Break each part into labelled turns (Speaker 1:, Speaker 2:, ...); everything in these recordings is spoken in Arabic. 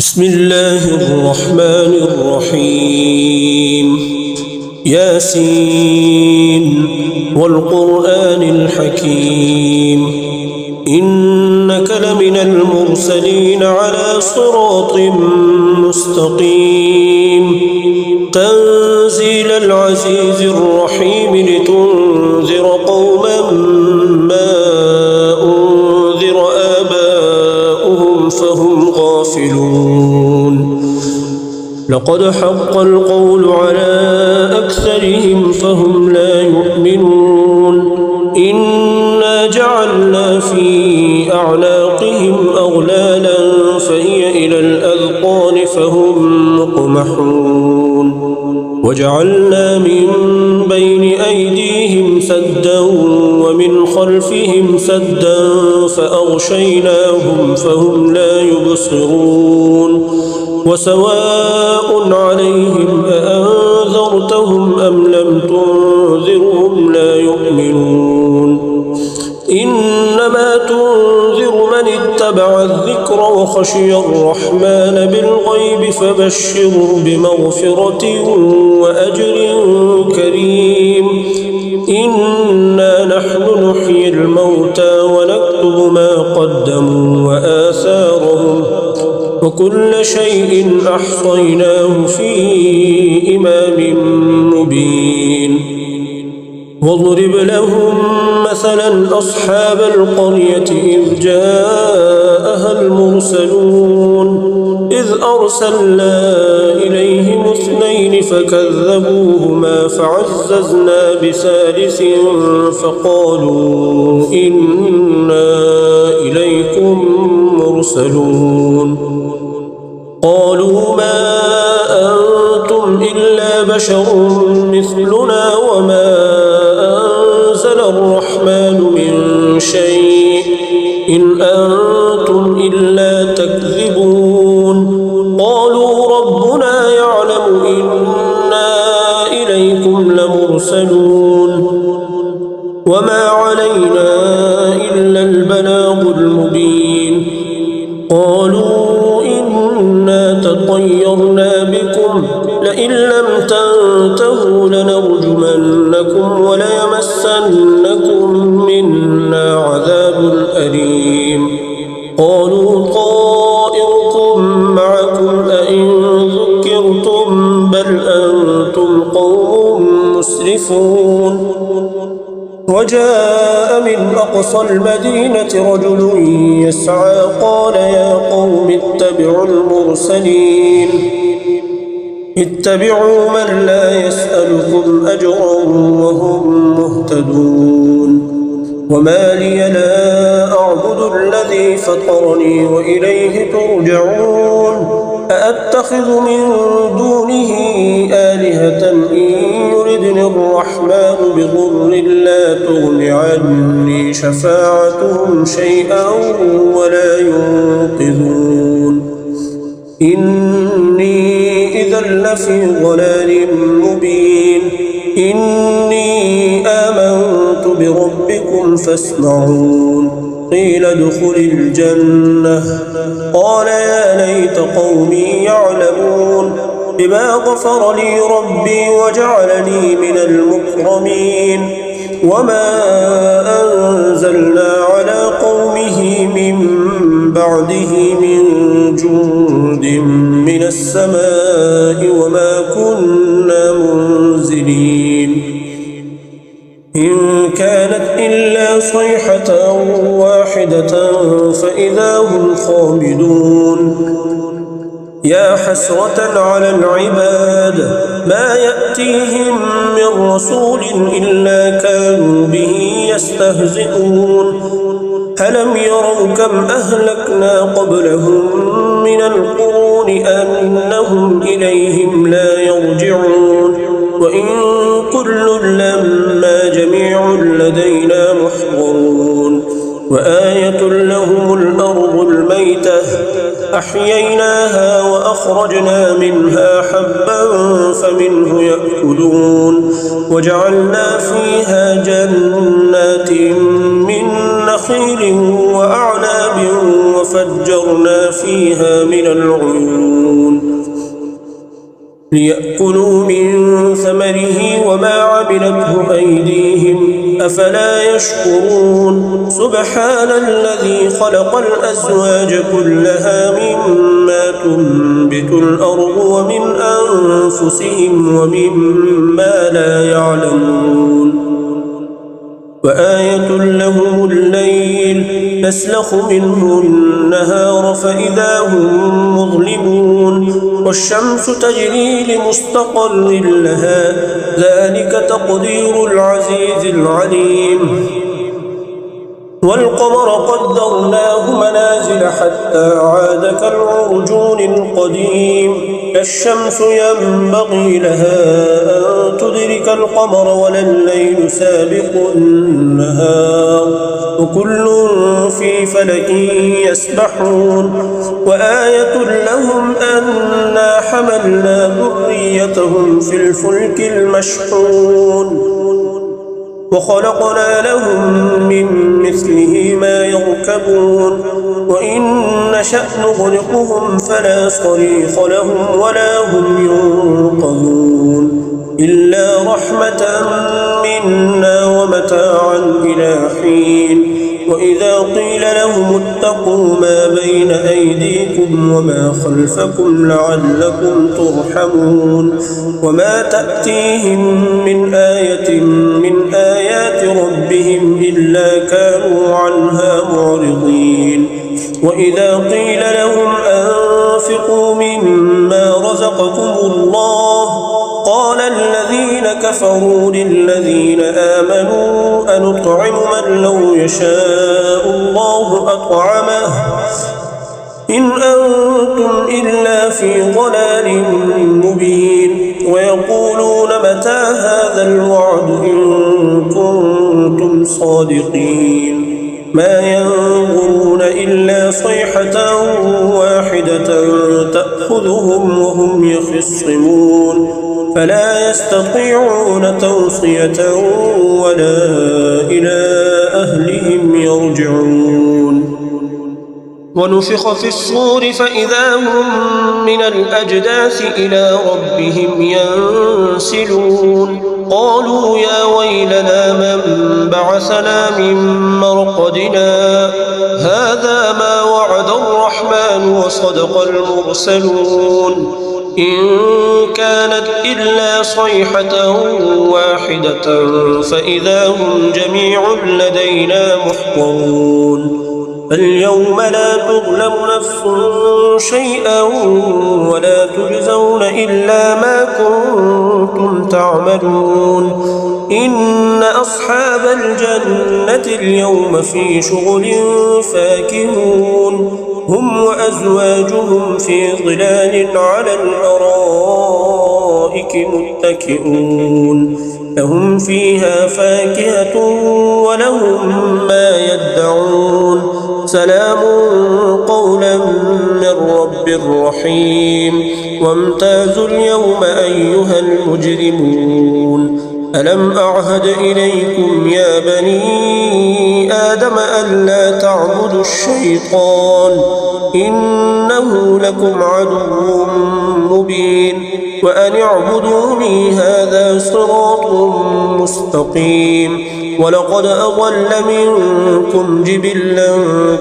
Speaker 1: بسم الله الرحمن الرحيم ياسين والقرآن الحكيم إنك لمن المرسلين على صراط مستقيم تنزيل العزيز الرحيم لتنذر قوما ما أنذر آباؤهم فهم غافلون لقد حق القول على أكثرهم فهم لا يؤمنون إنا جعلنا في أعناقهم أغلالا فهي إلى الأذقان فهم مقمحون وجعلنا من بين أيديهم سدا ومن خلفهم سدا فأغشيناهم فهم لا يبصرون وسواء عليهم أأنذرتهم أم لم تنذرهم لا يؤمنون إنما تنذر من اتبع الذكر وخشي الرحمن بالغيب فبشره بمغفرة وأجر كريم إنا نحن نحيي الموتى ونكتب ما قدموا وآثارهم وكل شيء أحصيناه في إمام مبين واضرب لهم مثلا أصحاب القرية إذ جاءها المرسلون إذ أرسلنا إليهم اثنين فكذبوهما فعززنا بثالث فقالوا إنا إليكم مرسلون قالوا ما أنتم إلا بشر مثلنا وما أنزل الرحمن من شيء إن أنتم إلا تكذبون قالوا ربنا يعلم إنا إليكم لمرسلون وما علينا إلا البلاغ المبين قالوا إنا تطيرنا بكم لئن لم تنتهوا لنرجمنكم وليمسنكم منا عذاب أليم قالوا طائركم معكم أئن ذكرتم بل أنتم قوم مسرفون وجاء من أقصى المدينة رجل يسعى قال يا قوم اتبعوا المرسلين اتبعوا من لا يسألكم أجرا وهم مهتدون وما لي لا أعبد الذي فطرني وإليه ترجعون أأتخذ من دونه آلهة إن يردني الرحمن بضر لا تغن عني شفاعتهم شيئا ولا ينقذون إني إذا لفي ضلال مبين إني آمنت بربكم فاسمعون قيل ادخل الجنة قال يا ليت قومي يعلمون بما غفر لي ربي وجعلني من المكرمين وما أنزلنا على قومه من بعده من جند من السماء وما كنا منزلين إن كانت إلا صيحة واحدة فإذا هم خامدون يا حسرة على العباد ما يأتيهم من رسول إلا كانوا به يستهزئون ألم يروا كم أهلكنا قبلهم من القرون أنهم إليهم لا يرجعون وإن كل لما جميع لدينا محضرون وآية لهم الأرض الميتة أحيينا أحييناها وأخرجنا منها حبا فمنه يأكلون وجعلنا فيها جنات من نخيل وأعناب وفجرنا فيها من العيون ليأكلوا من ثمره وما عملته أيديهم أفلا يشكرون سبحان الذي خلق الأزواج كلها مما تنبت الأرض ومن أنفسهم ومما لا يعلمون وآية لهم الليل نسلخ منه النهار فإذا هم مظلمون والشمس تجري لمستقر لها ذلك تقدير العزيز العليم والقمر قدرناه منازل حتى عاد كالعرجون القديم الشمس ينبغي لها أن تدرك القمر ولا الليل سابق النهار وكل في فلك يسبحون وآية لهم أنا حملنا ذريتهم في الفلك المشحون وخلقنا لهم من مثله ما يركبون وإن نشأ نغرقهم فلا صريخ لهم ولا هم ينقذون إلا رحمة منا ومتاعا إلى حين وإذا قيل لهم اتقوا ما بين أيديكم وما خلفكم لعلكم ترحمون وما تأتيهم من آية من آيات ربهم إلا كانوا عنها معرضين وإذا قيل لهم أنفقوا مما رزقكم الله قال الذين كفروا للذين آمنوا أنطعم من لو يشاء الله أطعمه إن أنتم إلا في ضلال مبين ويقولون متى هذا الوعد إن كنتم صادقين ما ينظرون إلا صيحة واحدة تأخذهم وهم يخصمون فلا يستطيعون توصية ولا إلى أهلهم يرجعون ونفخ في الصور فإذا هم من الأجداث إلى ربهم ينسلون قالوا يا ويلنا من بعثنا من مرقدنا هذا ما وعد الرحمن وصدق المرسلون إن كانت إلا صيحة واحدة فإذا هم جميع لدينا محضرون اليوم لا تظلم نفس شيئا ولا تجزون إلا ما كنتم تعملون إن أصحاب الجنة اليوم في شغل فاكهون هم وأزواجهم في ظلال على الأرائك متكئون لهم فيها فاكهة ولهم ما يدعون سلام قولا من رب رحيم وامتازوا اليوم أيها المجرمون ألم أعهد إليكم يا بني آدم ألا تعبدوا الشيطان إنه لكم عدو مبين وأن اعبدوني هذا صراط مستقيم ولقد أضل منكم جبلا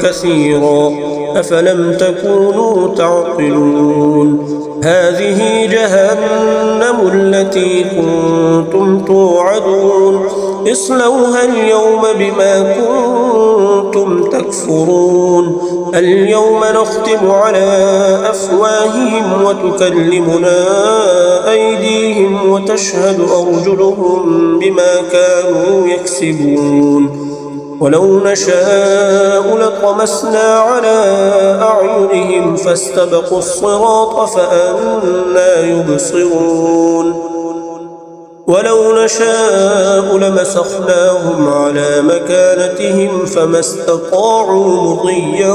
Speaker 1: كثيرا أفلم تكونوا تعقلون هذه جهنم التي كنتم توعدون اصلوها اليوم بما كنتم تكفرون اليوم نختم على أفواههم وتكلمنا أيديهم وتشهد أرجلهم بما كانوا يكسبون ولو نشاء لطمسنا على أعينهم فاستبقوا الصراط فأنى يبصرون ولو نشاء لمسخناهم على مكانتهم فما استطاعوا مضيا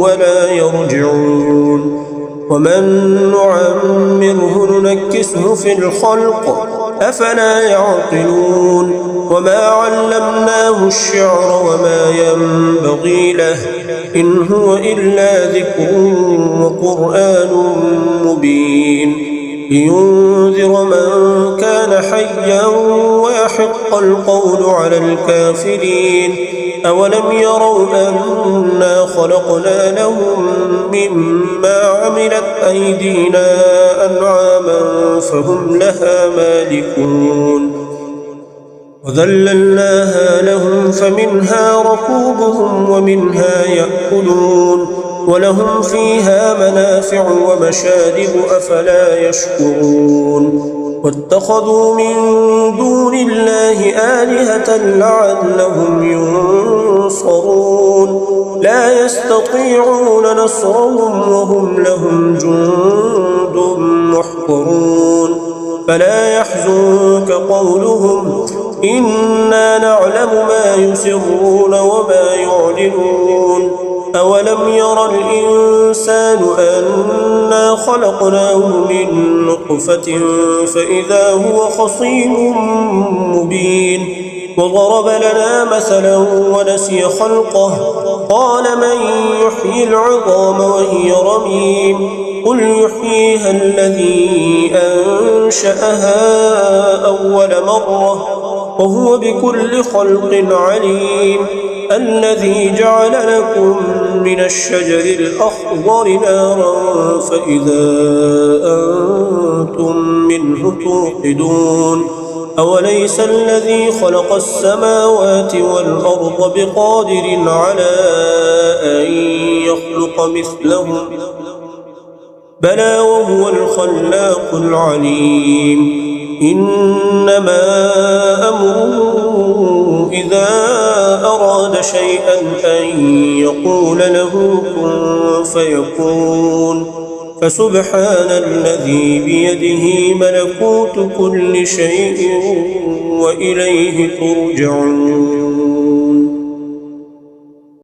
Speaker 1: ولا يرجعون ومن نعمره ننكسه في الخلق أفلا يعقلون وما علمناه الشعر وما ينبغي له إن هو إلا ذكر وقرآن مبين لينذر من كان حيا ويحق القول على الكافرين أولم يروا أنا خلقنا لهم مما عملت أيدينا أنعاما فهم لها مالكون وذللناها لهم فمنها ركوبهم ومنها يأكلون ولهم فيها منافع ومشارب أفلا يشكرون واتخذوا من دون الله آلهة لعلهم ينصرون لا يستطيعون نصرهم وهم لهم جند محضرون فلا يحزنك قولهم إنا نعلم ما يسرون وما يعلنون أولم ير الإنسان أنا خلقناه من نطفة فإذا هو خصيم مبين وضرب لنا مثلا ونسي خلقه قال من يحيي العظام وهي رميم قل يحييها الذي أنشأها أول مرة وهو بكل خلق عليم الذي جعل لكم من الشجر الأخضر نارا فإذا أنتم منه توقدون أوليس الذي خلق السماوات والأرض بقادر على أن يخلق مثلهم بلى وهو الخلاق العليم إنما أمره إذا أراد شيئا أن يقول له كن فيكون فسبحان الذي بيده ملكوت كل شيء وإليه ترجعون